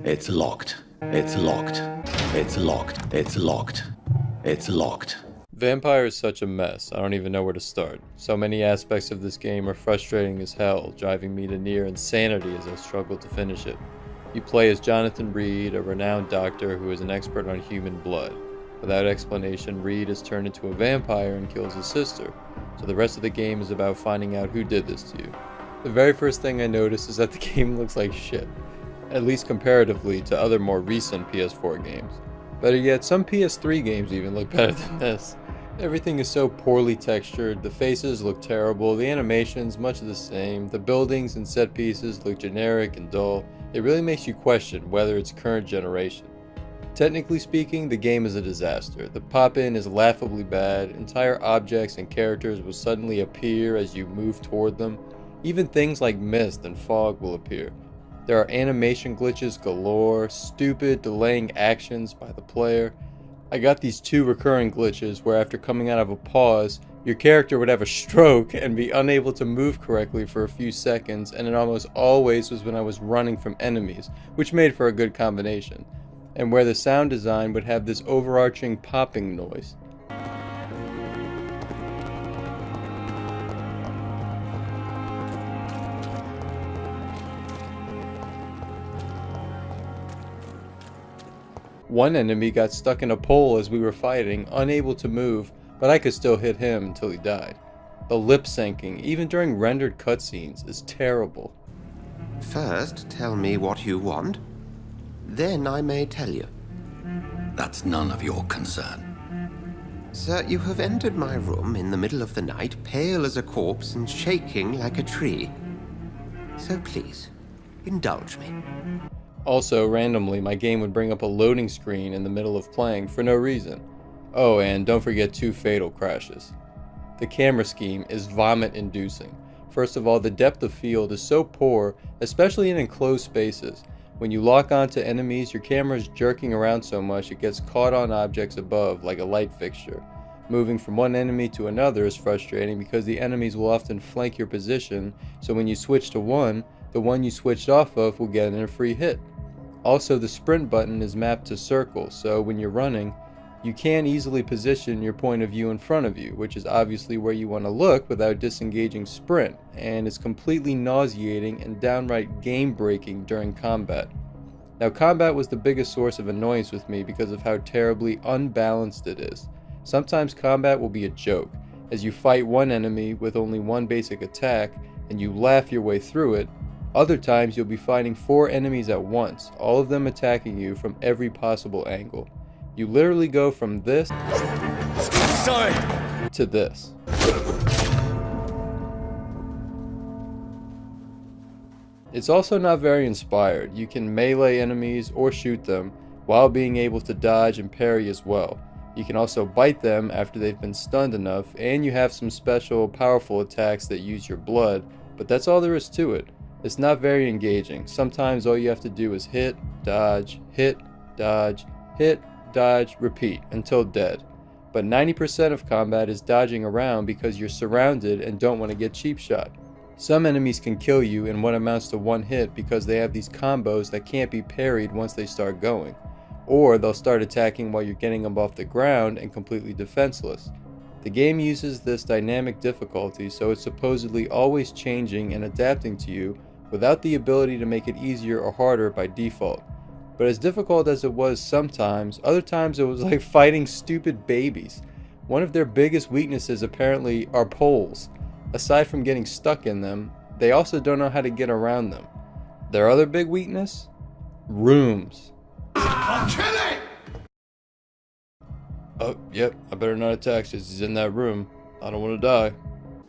It's locked. It's locked. It's locked. It's locked. It's locked. Vampyr is such a mess, I don't even know where to start. So many aspects of this game are frustrating as hell, driving me to near insanity as I struggle to finish it. You play as Jonathan Reed, a renowned doctor who is an expert on human blood. Without explanation, Reed is turned into a vampire and kills his sister, so the rest of the game is about finding out who did this to you. The very first thing I notice is that the game looks like shit, at least comparatively to other more recent PS4 games. Better yet, some PS3 games even look better than this. Everything is so poorly textured, the faces look terrible, the animations much the same, the buildings and set pieces look generic and dull. It really makes you question whether it's current generation. Technically speaking, the game is a disaster. The pop-in is laughably bad, entire objects and characters will suddenly appear as you move toward them. Even things like mist and fog will appear. There are animation glitches galore, stupid delaying actions by the player. I got these two recurring glitches where after coming out of a pause, your character would have a stroke and be unable to move correctly for a few seconds, and it almost always was when I was running from enemies, which made for a good combination, and where the sound design would have this overarching popping noise. One enemy got stuck in a pole as we were fighting, unable to move, but I could still hit him until he died. The lip syncing, even during rendered cutscenes, is terrible. First, tell me what you want. Then I may tell you. That's none of your concern. Sir, you have entered my room in the middle of the night, pale as a corpse and shaking like a tree. So please, indulge me. Also, randomly, my game would bring up a loading screen in the middle of playing for no reason. Oh, and don't forget 2 fatal crashes. The camera scheme is vomit-inducing. First of all, the depth of field is so poor, especially in enclosed spaces. When you lock onto enemies, your camera is jerking around so much it gets caught on objects above like a light fixture. Moving from one enemy to another is frustrating because the enemies will often flank your position, so when you switch to one, the one you switched off of will get in a free hit. Also, the sprint button is mapped to circle, so when you're running, you can't easily position your point of view in front of you, which is obviously where you want to look without disengaging sprint, and it's completely nauseating and downright game-breaking during combat. Now, combat was the biggest source of annoyance with me because of how terribly unbalanced it is. Sometimes combat will be a joke, as you fight one enemy with only one basic attack, and you laugh your way through it. Other times you'll be fighting 4 enemies at once, all of them attacking you from every possible angle. You literally go from this to this. It's also not very inspired. You can melee enemies or shoot them while being able to dodge and parry as well. You can also bite them after they've been stunned enough, and you have some special powerful attacks that use your blood, but that's all there is to it. It's not very engaging. Sometimes all you have to do is hit, dodge, repeat until dead. But 90% of combat is dodging around because you're surrounded and don't want to get cheap shot. Some enemies can kill you in what amounts to one hit because they have these combos that can't be parried once they start going. Or they'll start attacking while you're getting them off the ground and completely defenseless. The game uses this dynamic difficulty, so it's supposedly always changing and adapting to you without the ability to make it easier or harder by default. But as difficult as it was sometimes, other times it was like fighting stupid babies. One of their biggest weaknesses apparently are poles. Aside from getting stuck in them, they also don't know how to get around them. Their other big weakness? Rooms. I'll kill it! Oh, yep, I better not attack since he's in that room. I don't want to die.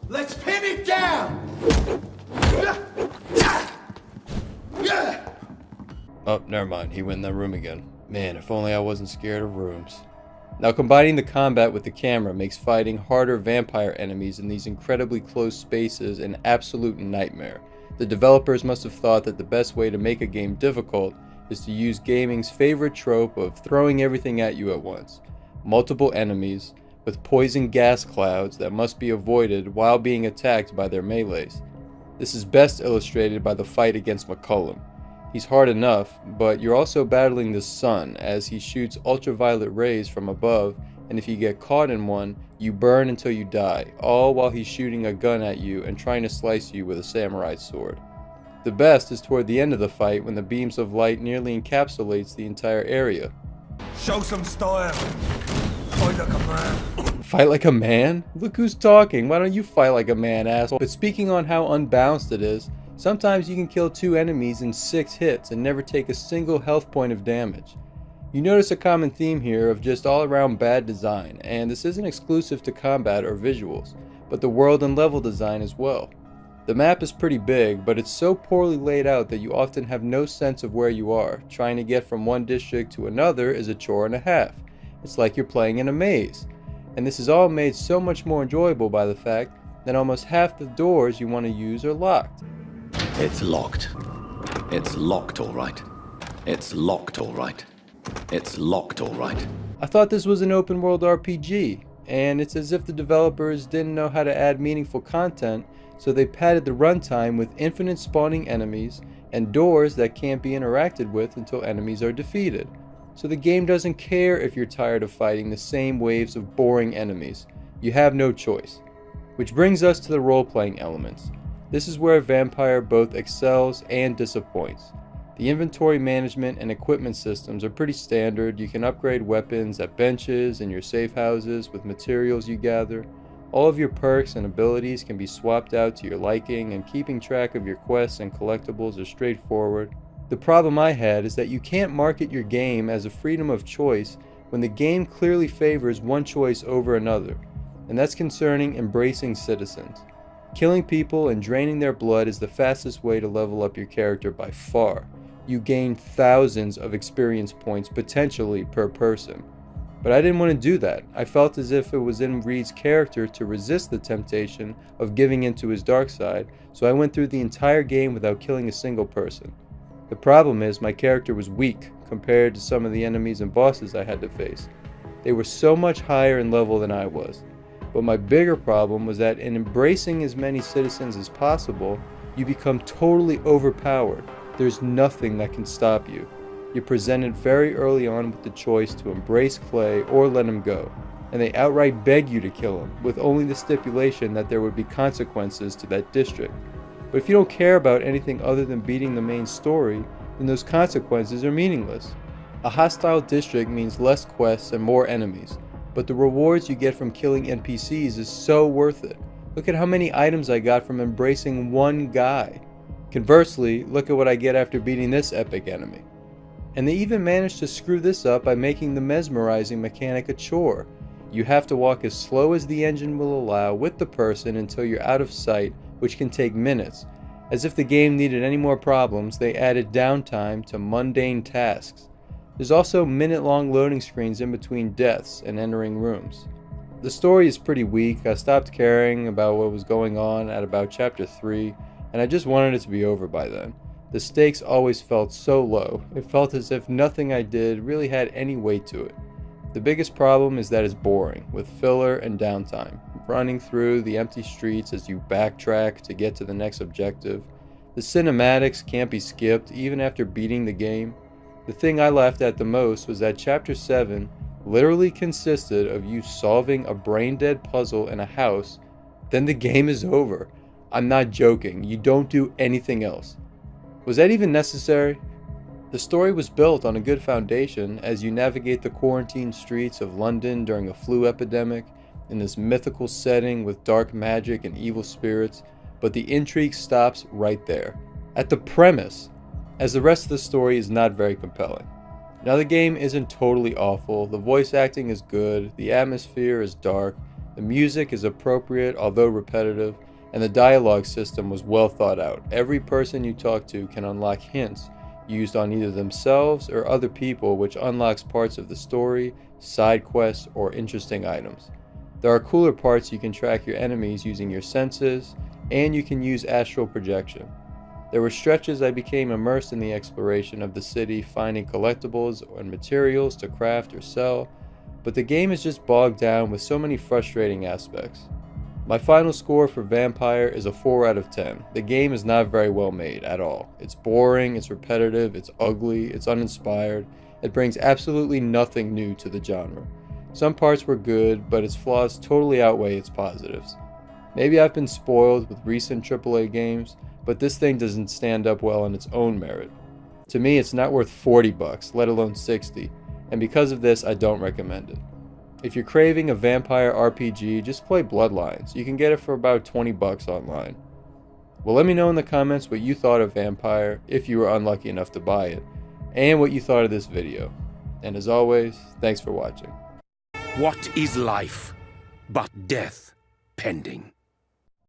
Let's pin it down! Oh, never mind, he went in that room again. Man, if only I wasn't scared of rooms. Now, combining the combat with the camera makes fighting harder vampire enemies in these incredibly close spaces an absolute nightmare. The developers must have thought that the best way to make a game difficult is to use gaming's favorite trope of throwing everything at you at once. Multiple enemies, with poison gas clouds that must be avoided while being attacked by their melees. This is best illustrated by the fight against McCullum. He's hard enough, but you're also battling the sun as he shoots ultraviolet rays from above, and if you get caught in one, you burn until you die, all while he's shooting a gun at you and trying to slice you with a samurai sword. The best is toward the end of the fight when the beams of light nearly encapsulates the entire area. Show some style. Fight like a man. Fight like a man? Look who's talking. Why don't you fight like a man, asshole? But speaking on how unbalanced it is, sometimes you can kill 2 enemies in 6 hits and never take a single health point of damage. You notice a common theme here of just all around bad design, and this isn't exclusive to combat or visuals, but the world and level design as well. The map is pretty big, but it's so poorly laid out that you often have no sense of where you are. Trying to get from one district to another is a chore and a half. It's like you're playing in a maze. And this is all made so much more enjoyable by the fact that almost half the doors you want to use are locked. It's locked. It's locked, all right. It's locked, all right. It's locked, all right. I thought this was an open world RPG, and it's as if the developers didn't know how to add meaningful content, so they padded the runtime with infinite spawning enemies and doors that can't be interacted with until enemies are defeated. So the game doesn't care if you're tired of fighting the same waves of boring enemies. You have no choice. Which brings us to the role-playing elements. This is where Vampyr both excels and disappoints. The inventory management and equipment systems are pretty standard. You can upgrade weapons at benches in your safe houses with materials you gather. All of your perks and abilities can be swapped out to your liking, and keeping track of your quests and collectibles is straightforward. The problem I had is that you can't market your game as a freedom of choice when the game clearly favors one choice over another, and that's concerning embracing citizens. Killing people and draining their blood is the fastest way to level up your character by far. You gain thousands of experience points potentially per person. But I didn't want to do that. I felt as if it was in Reed's character to resist the temptation of giving into his dark side, so I went through the entire game without killing a single person. The problem is my character was weak compared to some of the enemies and bosses I had to face. They were so much higher in level than I was. But my bigger problem was that in embracing as many citizens as possible, you become totally overpowered. There's nothing that can stop you. You're presented very early on with the choice to embrace Clay or let him go, and they outright beg you to kill him, with only the stipulation that there would be consequences to that district. But if you don't care about anything other than beating the main story, then those consequences are meaningless. A hostile district means less quests and more enemies, but the rewards you get from killing NPCs is so worth it. Look at how many items I got from embracing one guy. Conversely, look at what I get after beating this epic enemy. And they even managed to screw this up by making the mesmerizing mechanic a chore. You have to walk as slow as the engine will allow with the person until you're out of sight, which can take minutes. As if the game needed any more problems, they added downtime to mundane tasks. There's also minute-long loading screens in between deaths and entering rooms. The story is pretty weak. I stopped caring about what was going on at about chapter 3, and I just wanted it to be over by then. The stakes always felt so low. It felt as if nothing I did really had any weight to it. The biggest problem is that it's boring, with filler and downtime, running through the empty streets as you backtrack to get to the next objective. The cinematics can't be skipped even after beating the game. The thing I laughed at the most was that Chapter 7 literally consisted of you solving a brain-dead puzzle in a house, then the game is over. I'm not joking, you don't do anything else. Was that even necessary? The story was built on a good foundation as you navigate the quarantined streets of London during a flu epidemic in this mythical setting with dark magic and evil spirits, but the intrigue stops right there, at the premise, as the rest of the story is not very compelling. Now the game isn't totally awful, the voice acting is good, the atmosphere is dark, the music is appropriate although repetitive, and the dialogue system was well thought out. Every person you talk to can unlock hints used on either themselves or other people, which unlocks parts of the story, side quests, or interesting items. There are cooler parts. You can track your enemies using your senses, and you can use astral projection. There were stretches I became immersed in the exploration of the city, finding collectibles and materials to craft or sell, but the game is just bogged down with so many frustrating aspects. My final score for Vampyr is a 4 out of 10. The game is not very well made at all. It's boring, it's repetitive, it's ugly, it's uninspired. It brings absolutely nothing new to the genre. Some parts were good, but its flaws totally outweigh its positives. Maybe I've been spoiled with recent AAA games, but this thing doesn't stand up well on its own merit. To me, it's not worth $40, let alone 60, and because of this, I don't recommend it. If you're craving a vampire RPG, just play Bloodlines. You can get it for about $20 online. Well, let me know in the comments what you thought of Vampyr, if you were unlucky enough to buy it, and what you thought of this video. And as always, thanks for watching. What is life but death pending?